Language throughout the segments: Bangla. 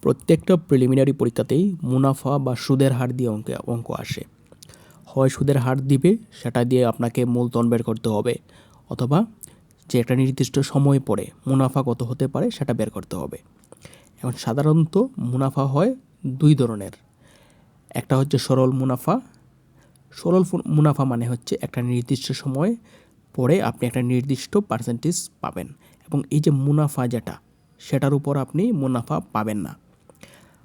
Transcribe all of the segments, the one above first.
প্রত্যেকটা প্রিলিমিনারি পরীক্ষাতেই মুনাফা বা সুদের হার দিয়ে অঙ্ক আসে। হয় সুদের হার দিবে, সেটা দিয়ে আপনাকে মূলধন বের করতে হবে, অথবা যে একটা নির্দিষ্ট সময় পরে মুনাফা কত হতে পারে সেটা বের করতে হবে। এখন সাধারণত মুনাফা হয় দুই ধরনের। একটা হচ্ছে সরল মুনাফা। সরল মুনাফা মানে হচ্ছে একটা নির্দিষ্ট সময় পরে আপনি একটা নির্দিষ্ট পার্সেন্টেজ পাবেন, এবং এই যে মুনাফা যেটা, সেটার উপর আপনি মুনাফা পাবেন না।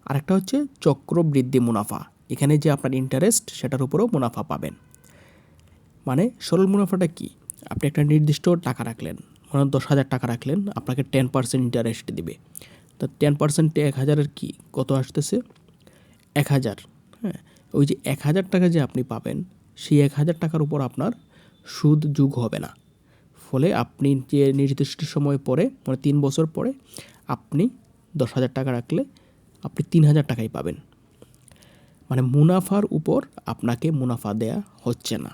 আরেকটা হচ্ছে চক্রবৃদ্ধি মুনাফা। এখানে যে আপনার ইন্টারেস্ট, সেটার উপরও মুনাফা পাবেন। মানে সরল মুনাফাটা কি? আপনি একটা নির্দিষ্ট টাকা রাখলেন, মানে 10,000 টাকা রাখলেন, আপনাকে 10% ইন্টারেস্ট দিবে। তো 10%-এ 1,000-এর কি কত আসতেছে? 1,000। হ্যাঁ, ওই যে 1,000 টাকা যে আপনি পাবেন, সেই 1,000 টাকার উপর আপনার সুদ যোগ হবে না। ফলে আপনি যে নির্দিষ্ট সময় পরে, মানে 3 বছর পরে আপনি 10,000 টাকা রাখলে আপনি 3,000 টাকাই পাবেন। মানে মুনাফার উপর আপনাকে মুনাফা দেয়া হচ্ছে না।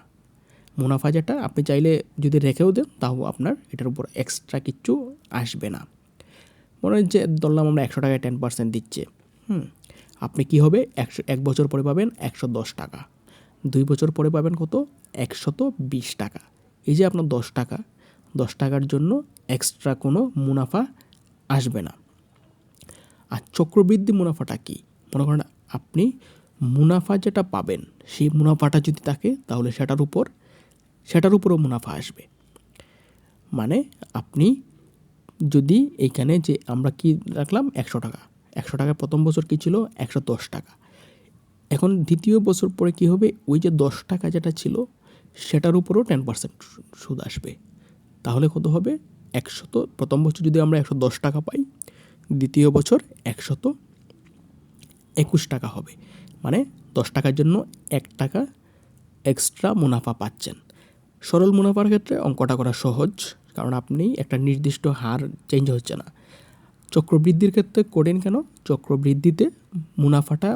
মুনাফা যেটা আপনি চাইলে যদি রেখেও দেন, তাও আপনার এটার উপর এক্সট্রা কিচ্ছু আসবে না। মনে হয় যে ধরলাম আমরা 100 টাকায় 10% দিচ্ছে। আপনি কি হবে, 1 বছর পরে পাবেন 110 টাকা, 2 বছর পরে পাবেন কত? 120 টাকা। এই যে আপনার 10 টাকার জন্য এক্সট্রা কোনো মুনাফা আসবে না। আর চক্রবৃদ্ধি মুনাফাটা কি? মনে করেন আপনি মুনাফা যেটা পাবেন, সেই মুনাফাটা যদি থাকে, তাহলে সেটার উপরও মুনাফা আসবে। মানে আপনি যদি এইখানে যে আমরা কি রাখলাম 100 টাকা, 100 টাকা প্রথম বছর কি ছিল? 110 টাকা। এখন দ্বিতীয় বছর পরে কি হবে? ওই যে 10 টাকা যেটা ছিল, সেটার উপরও 10% সুদ আসবে। তাহলে কত হবে? প্রথম বছর যদি আমরা 110 টাকা পাই, দ্বিতীয় বছর 121 টাকা হবে। মানে 10 টাকার জন্য 1 টাকা এক্সট্রা মুনাফা পাচ্ছেন। সরল মুনাফার ক্ষেত্রে অঙ্কটা করা সহজ, কারণ আপনি একটা নির্দিষ্ট হার চেঞ্জ হচ্ছে না। চক্রবৃদ্ধির ক্ষেত্রে করেন কেন? চক্রবৃদ্ধিতে মুনাফাটা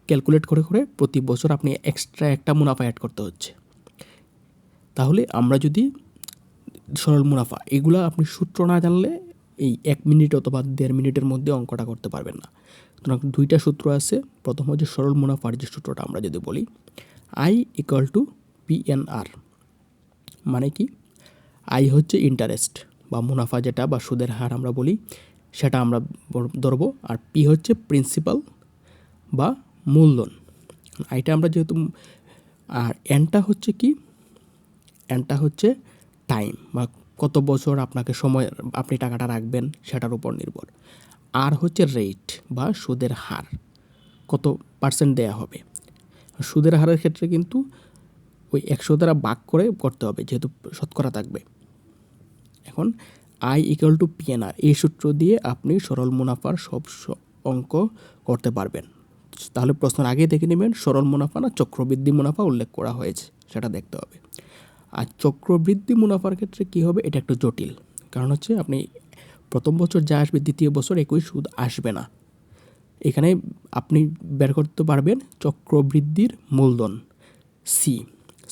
ক্যালকুলেট করে করে প্রতি বছর আপনি এক্সট্রা একটা মুনাফা অ্যাড করতে হচ্ছে। তাহলে আমরা যদি সরল মুনাফা, এগুলা আপনি সূত্র না জানলে এই 1 মিনিট অথবা 1.5 মিনিটের মধ্যে অঙ্কটা করতে পারবেন না। সুতরাং 2টা সূত্র আছে। প্রথম হচ্ছে সরল মুনাফার যে সূত্রটা আমরা যদি বলি, I = PNR। মানে কি? আই হচ্ছে ইন্টারেস্ট বা মুনাফা যেটা বা সুদের হার আমরা বলি, সেটা আমরা ধরবো। আর পি হচ্ছে প্রিন্সিপাল বা মূলধন। আইটা আমরা যেহেতু, আর এনটা হচ্ছে কি? এনটা হচ্ছে টাইম বা কত বছর আপনাকে সময় আপনি টাকাটা রাখবেন, সেটার উপর নির্ভর। আর হচ্ছে রেট বা সুদের হার, কত পার্সেন্ট দেয়া হবে। সুদের হারের ক্ষেত্রে কিন্তু ওই 100 দ্বারা ভাগ করে করতে হবে, যেহেতু শতকরা থাকবে। এখন I = PNR, এই সূত্র দিয়ে আপনি সরল মুনাফার সব অঙ্ক করতে পারবেন। তাহলে প্রশ্নের আগে দেখে নেবেন সরল মুনাফা না চক্রবৃদ্ধি মুনাফা উল্লেখ করা হয়েছে, সেটা দেখতে হবে। আর চক্রবৃদ্ধি মুনাফার ক্ষেত্রে কি হবে, এটা একটু জটিল। কারণ হচ্ছে আপনি প্রথম বছর যা আসবে, দ্বিতীয় বছর একই সুদ আসবে না। এখানে আপনি বের করতে পারবেন চক্রবৃদ্ধির মূলধন C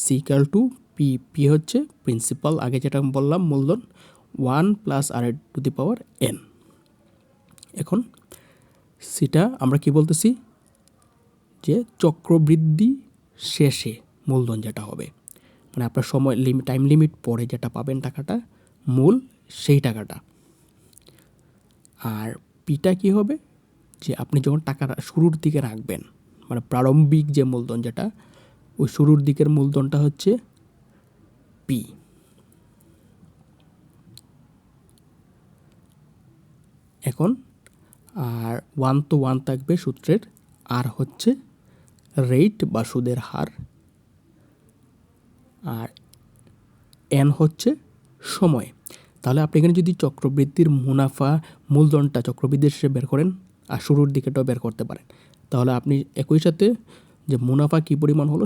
= P হচ্ছে প্রিন্সিপাল, আগে যেটা বললাম মূলধন, 1 + r⁴n। এখন সেটা আমরা কি বলতেছি, যে চক্রবৃদ্ধি শেষে মূলধন যেটা হবে, মানে আপনার সময় টাইম লিমিট পরে যেটা পাবেন টাকাটা, মূল সেই টাকাটা। আর পিটা কি হবে, যে আপনি যখন টাকাটা শুরুর দিকে রাখবেন, মানে প্রারম্ভিক যে মূলধন যেটা, ওই শুরুর দিকের মূলধনটা হচ্ছে পি। এখন আর 1 তো 1 থাকবে সূত্রের, আর হচ্ছে রেট বা সুদের হার, আর এন হচ্ছে সময়। তাহলে আপনি এখানে যদি চক্রবৃদ্ধির মুনাফা মূলধনটা চক্রবৃদ্ধির শেষে বের করেন, আর শুরুর দিকেটাও বের করতে পারেন, তাহলে আপনি একই সাথে যে মুনাফা কী পরিমাণ হলো